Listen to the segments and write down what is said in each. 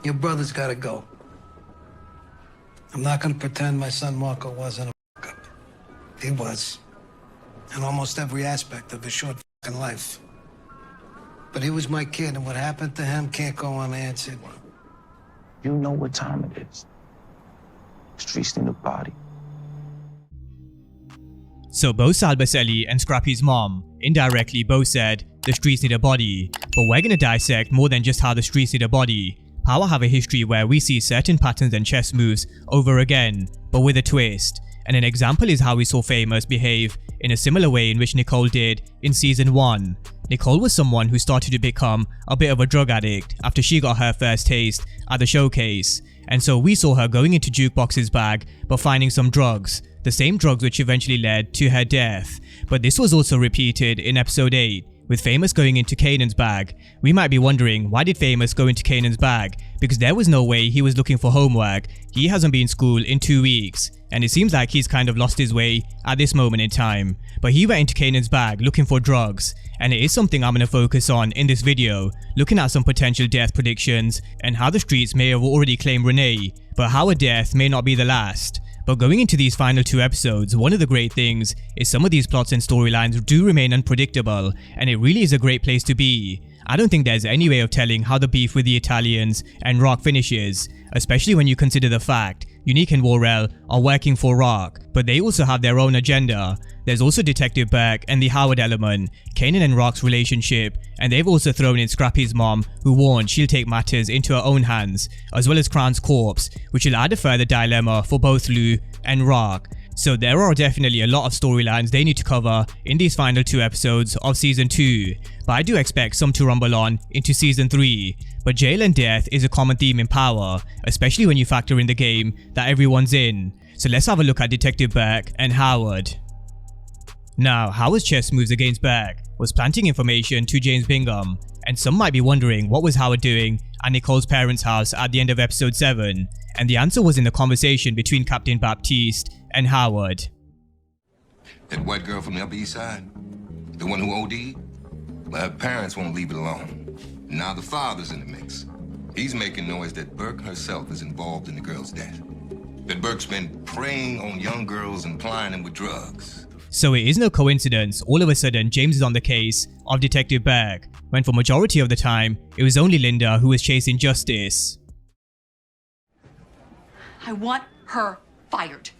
Your brother's gotta go. I'm not gonna pretend my son Marco wasn't a fuck-up. He was. In almost every aspect of his short fucking life. But he was my kid, and what happened to him can't go unanswered. You know what time it is. Streets need a body. So both Sal Baisley and Scrappy's mom indirectly both said the streets need a body, but we're gonna dissect more than just how the streets need a body. Power have a history where we see certain patterns and chess moves over again, but with a twist. And an example is how we saw Famous behave in a similar way in which Nicole did in season 1. Nicole was someone who started to become a bit of a drug addict after she got her first taste at the showcase, and so we saw her going into Jukebox's bag but finding some drugs, the same drugs which eventually led to her death. But this was also repeated in episode 8, with Famous going into Kanan's bag. We might be wondering, why did Famous go into Kanan's bag? Because there was no way he was looking for homework. He hasn't been in school in 2 weeks, and it seems like he's kind of lost his way at this moment in time. But he went into Kanan's bag looking for drugs, and it is something I'm going to focus on in this video, looking at some potential death predictions and how the streets may have already claimed Renee, but how a death may not be the last. But going into these final 2 episodes, one of the great things is some of these plots and storylines do remain unpredictable, and it really is a great place to be. I don't think there's any way of telling how the beef with the Italians and Rock finishes, especially when you consider the fact Unique and Worrell are working for Rock, but they also have their own agenda. There's also Detective Burke and the Howard element, Kanan and Rock's relationship, and they've also thrown in Scrappy's mom, who warned she'll take matters into her own hands, as well as Cran's corpse, which will add a further dilemma for both Lou and Rock. So there are definitely a lot of storylines they need to cover in these final 2 episodes of season 2, but I do expect some to rumble on into season 3. But jail and death is a common theme in Power, especially when you factor in the game that everyone's in. So let's have a look at Detective Burke and Howard. Now, Howard's chess moves against Burke was planting information to James Bingham, and some might be wondering what was Howard doing at Nicole's parents' house at the end of episode 7, and the answer was in the conversation between Captain Baptiste and Howard. That white girl from the Upper East Side? The one who OD'd? Well, her parents won't leave it alone. Now the father's in the mix. He's making noise that Burke herself is involved in the girl's death. That Burke's been preying on young girls and plying them with drugs. So it is no coincidence all of a sudden James is on the case of Detective Burke, when for majority of the time it was only Linda who was chasing justice. I want her fired.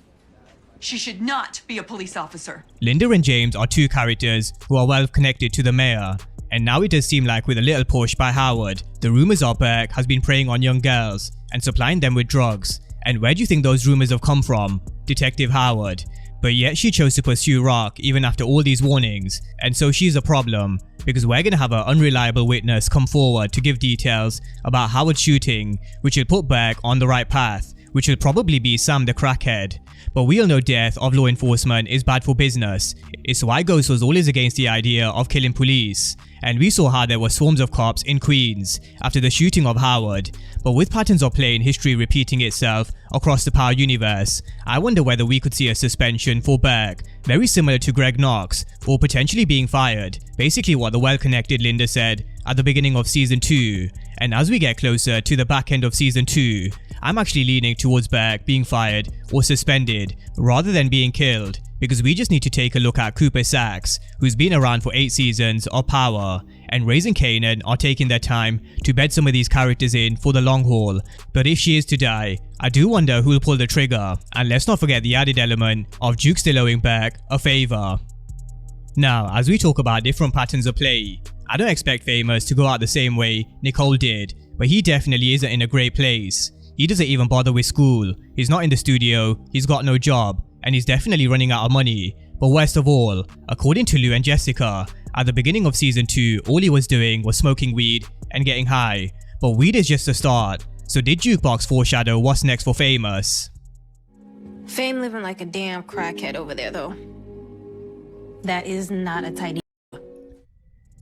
She should not be a police officer. Linda and James are 2 characters who are well connected to the mayor, and now it does seem like with a little push by Howard, the rumors are Burke has been preying on young girls and supplying them with drugs. And where do you think those rumors have come from? Detective Howard. But yet she chose to pursue Rock even after all these warnings, and so she's a problem, because we're gonna have an unreliable witness come forward to give details about Howard's shooting, which will put Burke on the right path, which will probably be Sam the crackhead. But we all know death of law enforcement is bad for business. It's why Ghost was always against the idea of killing police. And we saw how there were swarms of cops in Queens after the shooting of Howard. But with patterns of play in history repeating itself across the Power universe, I wonder whether we could see a suspension for Burke, very similar to Greg Knox, or potentially being fired. Basically what the well-connected Linda said at the beginning of season 2. And as we get closer to the back end of season 2, I'm actually leaning towards Burke being fired or suspended rather than being killed, because we just need to take a look at Cooper Saxe, who's been around for 8 seasons of Power, and Raising Kanan are taking their time to bed some of these characters in for the long haul. But if she is to die, I do wonder who'll pull the trigger, and let's not forget the added element of Duke still owing Burke a favour. Now, as we talk about different patterns of play, I don't expect Famous to go out the same way Nicole did, but he definitely isn't in a great place. He doesn't even bother with school, he's not in the studio, he's got no job, and he's definitely running out of money. But worst of all, according to Lou and Jessica, at the beginning of season 2, all he was doing was smoking weed and getting high. But weed is just a start. So did Jukebox foreshadow what's next for Famous? Fame living like a damn crackhead over there though. That is not a tidy.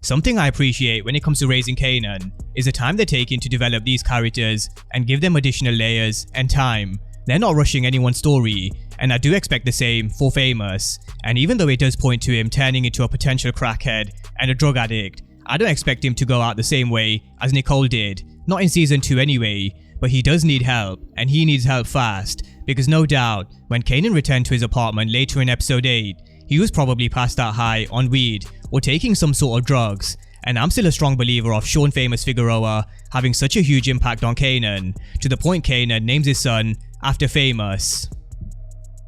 Something I appreciate when it comes to Raising Kanan is the time they're taking to develop these characters and give them additional layers and time. They're not rushing anyone's story, and I do expect the same for Famous. And even though it does point to him turning into a potential crackhead and a drug addict, I don't expect him to go out the same way as Nicole did, not in season 2 anyway. but he does need help, and he needs help fast, because no doubt, when Kanan returned to his apartment later in episode 8, he was probably passed out high on weed or taking some sort of drugs, and I'm still a strong believer of Sean Famous Figueroa having such a huge impact on Kanan, to the point Kanan names his son after Famous.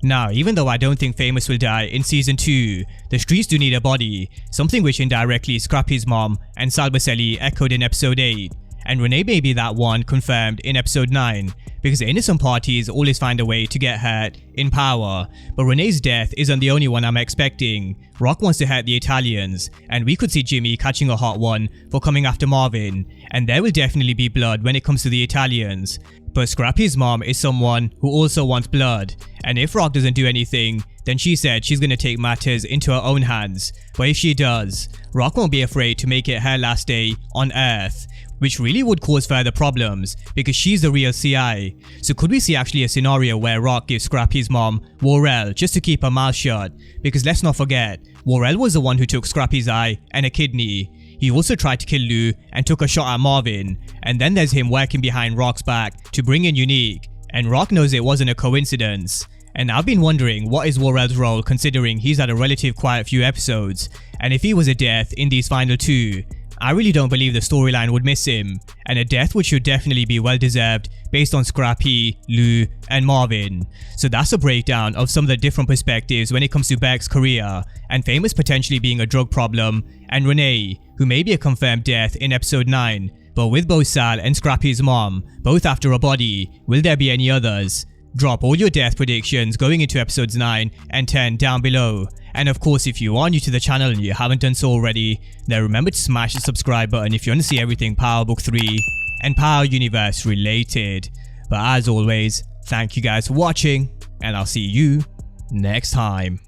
Now, even though I don't think Famous will die in season 2, the streets do need a body, something which indirectly Scrappy's mom and Sal Baisley echoed in episode 8, and Renee may be that one confirmed in episode 9, because the innocent parties always find a way to get hurt in power, but Renee's death isn't the only one I'm expecting. Rock wants to hurt the Italians, and we could see Jimmy catching a hot one for coming after Marvin, and there will definitely be blood when it comes to the Italians. But Scrappy's mom is someone who also wants blood, and if Rock doesn't do anything, then she said she's gonna take matters into her own hands. But if she does, Rock won't be afraid to make it her last day on Earth, which really would cause further problems because she's the real CI. So could we see actually a scenario where Rock gives Scrappy's mom Worrell just to keep her mouth shut? Because let's not forget, Worrell was the one who took Scrappy's eye and a kidney. He also tried to kill Lou and took a shot at Marvin, and then there's him working behind Rock's back to bring in Unique, and Rock knows it wasn't a coincidence. And I've been wondering what is Worrell's role, considering he's had a relative quiet few episodes, and if he was a death in these final 2, I really don't believe the storyline would miss him, and a death which should definitely be well deserved based on Scrappy, Lou and Marvin. So that's a breakdown of some of the different perspectives when it comes to Burke's career, and Famous potentially being a drug problem, and Renee, who may be a confirmed death in episode 9, but with both Sal and Scrappy's mom both after a body, will there be any others? Drop all your death predictions going into episodes 9 and 10 down below. And of course, if you are new to the channel and you haven't done so already, then remember to smash the subscribe button if you want to see everything Power Book 3 and Power Universe related. But as always, thank you guys for watching, and I'll see you next time.